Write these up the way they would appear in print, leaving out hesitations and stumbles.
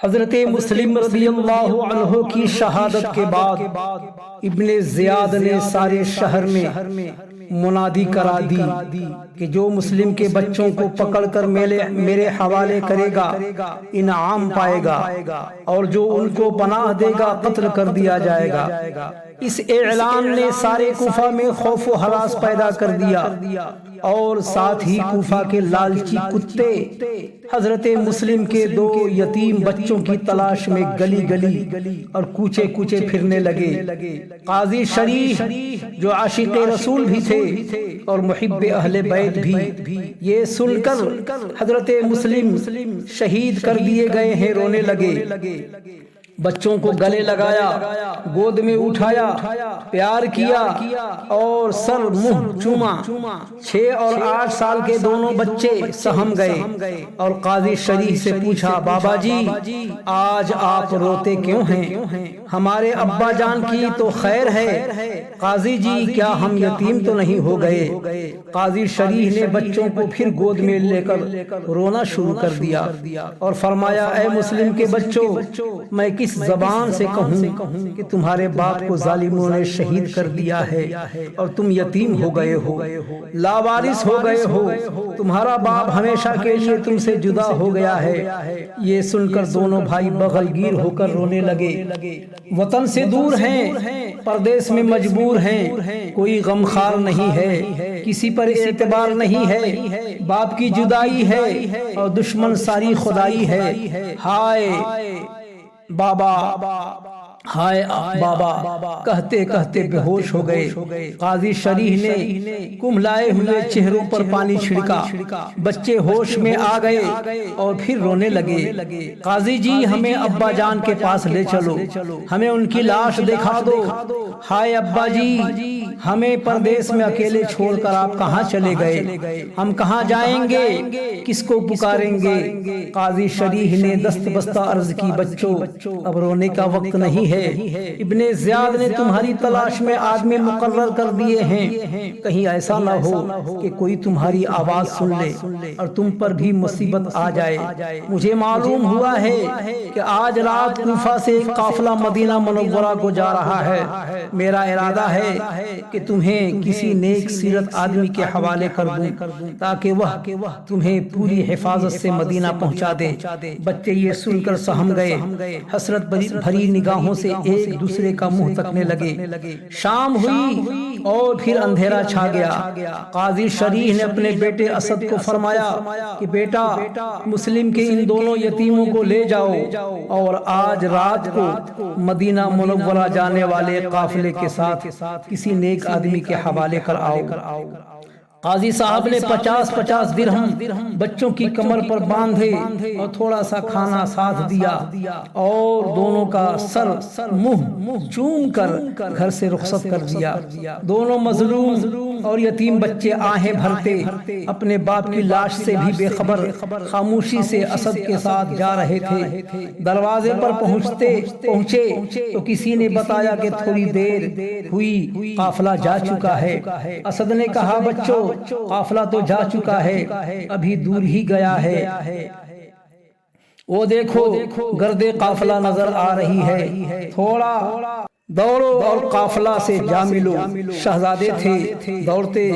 حضرت مسلم رضی اللہ عنہ کی شہادت کے بعد ابن زیاد نے سارے شہر میں منادی کرا دی کہ جو مسلم کے بچوں کو پکڑ کر میرے حوالے کرے گا انعام پائے گا، اور جو ان کو پناہ دے گا قتل کر دیا جائے گا۔ اس اعلان نے سارے کوفہ میں خوف و ہراس پیدا کر دیا، اور ساتھ ہی کوفہ کے لالچی کتے حضرت مسلم کے 2 یتیم بچوں کی تلاش میں گلی گلی اور کوچے کوچے پھرنے لگے۔ قاضی شریح جو عاشق رسول بھی تھے اور محب اہل بیت بھی، یہ سن کر حضرت مسلم شہید کر دیے گئے ہیں رونے لگے۔ بچوں کو گلے لگایا، گود میں اٹھایا، پیار کیا اور سر منہ چوما۔ 6 اور 8 سال کے دونوں بچے سہم گئے اور قاضی شریح سے پوچھا، بابا جی آج آپ روتے کیوں ہیں؟ ہمارے ابا جان کی تو خیر ہے، قاضی جی کیا ہم یتیم تو نہیں ہو گئے؟ قاضی شریح نے بچوں کو پھر گود میں لے کر رونا شروع کر دیا اور فرمایا، اے مسلم کے بچوں، میں کس زبان سے کہوں کہ تمہارے باپ کو ظالموں نے شہید کر دیا ہے اور تم یتیم ہو گئے ہو، لاوارث ہو گئے ہو، تمہارا باپ ہمیشہ کے لیے تم سے جدا ہو گیا ہے۔ یہ سن کر دونوں بھائی بغلگیر ہو کر رونے لگے۔ وطن سے دور ہیں، پردیس میں مجبور ہیں، کوئی غمخوار نہیں ہے، کسی پر اعتبار نہیں ہے، باپ کی جدائی ہے اور دشمن ساری خدائی ہے۔ ہائے بابا، ہائے بابا کہتے کہتے بے ہوش ہو گئے۔ قاضی شریح نے کملائے ہوئے چہروں پر پانی چھڑکا، بچے ہوش میں آ گئے اور پھر رونے لگے۔ قاضی جی ہمیں ابا جان کے پاس لے چلو، ہمیں ان کی لاش دکھا دو۔ ہائے ابا جی، ہمیں پردیس میں اکیلے چھوڑ کر آپ کہاں چلے گئے؟ ہم کہاں جائیں گے؟ کس کو پکاریں گے؟ قاضی شریح نے دست بستہ عرض کی، بچوں اب رونے کا وقت نہیں ہے، ابن زیاد نے تمہاری تلاش میں آدمی مقرر کر دیے ہیں، کہیں ایسا نہ ہو کہ کوئی تمہاری آواز سن لے اور تم پر بھی مصیبت آ جائے۔ مجھے معلوم ہوا ہے کہ آج رات کوفہ سے ایک قافلہ مدینہ منورہ کو جا رہا ہے۔ میرا ارادہ ہے کہ تمہیں کسی نیک سیرت آدمی کے حوالے کر دوں تاکہ وہ تمہیں پوری حفاظت سے مدینہ پہنچا دے۔ بچے یہ سن کر سہم گئے، حسرت بھری نگاہوں سے ایک دوسرے کا منہ تکنے لگے۔ شام ہوئی اور پھر اندھیرا چھا گیا۔ قاضی شریح نے اپنے بیٹے اسد کو فرمایا کہ بیٹا مسلم کے ان دونوں یتیموں کو لے جاؤ اور آج رات کو مدینہ منورہ جانے والے قافلے کے ساتھ کسی نیک آدمی کے حوالے کر آؤ۔ قاضی صاحب نے 50 درہم بچوں کی کمر پر باندھے اور تھوڑا سا کھانا ساتھ دیا اور دونوں کا سر منہ چوم کر گھر سے رخصت کر دیا۔ دونوں مظلوم اور یتیم بچے آہیں بھرتے اپنے باپ کی لاش سے بھی بے خبر خاموشی سے اسد کے ساتھ جا رہے تھے۔ دروازے پر پہنچے تو کسی نے بتایا کہ تھوڑی دیر ہوئی قافلہ جا چکا ہے۔ اسد نے کہا، بچوں قافلہ تو جا چکا ہے، ابھی دور ہی گیا ہے۔ وہ دیکھو گردے قافلہ نظر آ رہی ہے، تھوڑا دوڑو اور قافلہ سے جا ملو۔ شہزادے تھے دوڑتے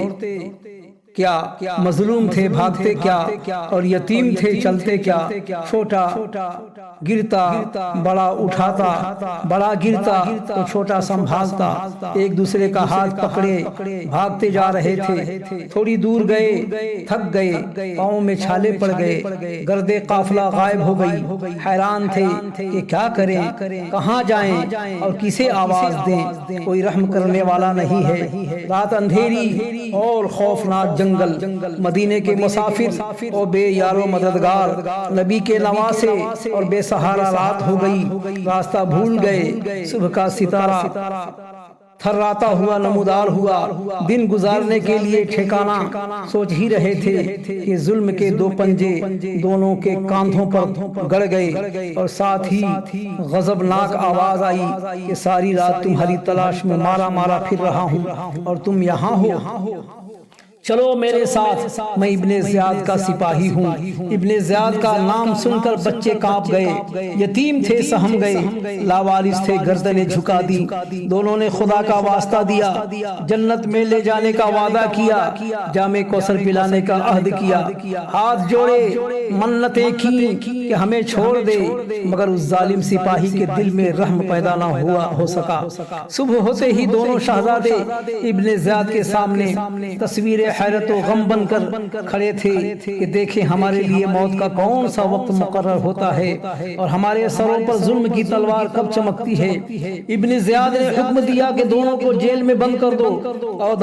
کیا، مظلوم تھے بھاگتے کیا، اور یتیم تھے چلتے کیا۔ چھوٹا گرتا بڑا اٹھاتا، بڑا گرتا تو چھوٹا سنبھالتا، ایک دوسرے کا ہاتھ پکڑے بھاگتے جا رہے تھے۔ تھوڑی دور گئے، تھک گئے، پاؤں میں چھالے پڑ گئے، گردے قافلہ غائب ہو گئی۔ حیران تھے کہ کیا کریں، کہاں جائیں اور کسے آواز دیں، کوئی رحم کرنے والا نہیں ہے۔ رات اندھیری اور خوفناک جنگل، مدینے کے مسافر اور بے یار و مددگار، نبی کے نواسے اور بے سہارا رات ہو گئی، راستہ بھول گئے۔ صبح کا ستارہ تھراتا ہوا نمودار ہوا، دن گزارنے کے لیے ٹھکانہ سوچ ہی رہے تھے کہ ظلم کے 2 پنجے دونوں کے کاندھوں پر گڑ گئے، اور ساتھ ہی غضبناک آواز آئی کہ ساری رات تمہاری تلاش میں مارا پھر رہا ہوں اور تم یہاں ہو۔ چلو میرے ساتھ، میں ابن زیاد کا سپاہی ہوں۔ ابن زیاد کا نام سن کر بچے کانپ گئے، یتیم تھے سہم گئے، لاوارث تھے گردنیں جھکا دی۔ دونوں نے خدا کا واسطہ دیا، جنت میں لے جانے کا وعدہ کیا، جام کوثر پلانے کا عہد کیا، ہاتھ جوڑے منتیں کی کہ ہمیں چھوڑ دے، مگر اس ظالم سپاہی کے دل میں رحم پیدا نہ ہو سکا۔ صبح ہوتے ہی دونوں شہزادے ابن زیاد کے سامنے تصویر حیرت و غم بن کر کھڑے تھے کہ دیکھیں ہمارے لیے موت کا کون سا وقت مقرر ہوتا ہے اور ہمارے سروں پر ظلم کی تلوار کب چمکتی ہے۔ ابن زیاد نے حکم دیا کہ دونوں کو جیل میں بند کر دو اور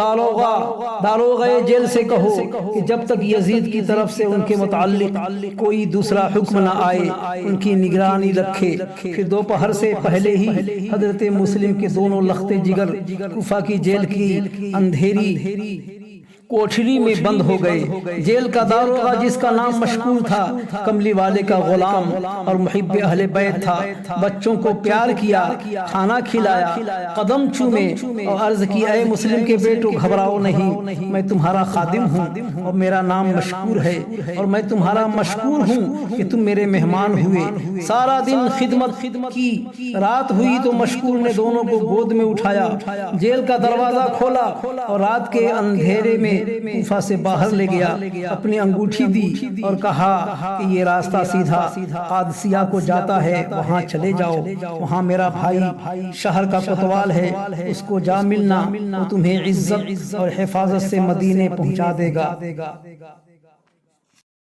داروغہ جیل سے کہو کہ جب تک یزید کی طرف سے ان کے متعلق کوئی دوسرا حکم نہ آئے ان کی نگرانی رکھے۔ پھر دوپہر سے پہلے ہی حضرت مسلم کے دونوں لختے جگر کوفہ کی جیل کی اندھیری کوٹھری میں بند ہو گئے۔ جیل کا داروغہ جس کا نام مشکور تھا، کملی والے کا غلام اور محب اہل بیت تھا، بچوں کو پیار کیا، کھانا کھلایا، قدم چومے اور عرض کی اے مسلم کے بیٹو گھبراؤ نہیں، میں تمہارا خادم ہوں اور میرا نام مشکور ہے اور میں تمہارا مشکور ہوں کہ تم میرے مہمان ہوئے۔ سارا دن خدمت کی، رات ہوئی تو مشکور نے دونوں کو گود میں اٹھایا، جیل کا دروازہ کھولا اور رات کے اندھیرے میں کوفہ سے باہر لے گیا، اپنی انگوٹھی دی اور کہا کہ یہ راستہ سیدھا قادسیہ کو جاتا ہے، وہاں چلے جاؤ، وہاں میرا بھائی شہر کا کوتوال ہے، اس کو جا ملنا، وہ تمہیں عزت اور حفاظت سے مدینے پہنچا دے گا۔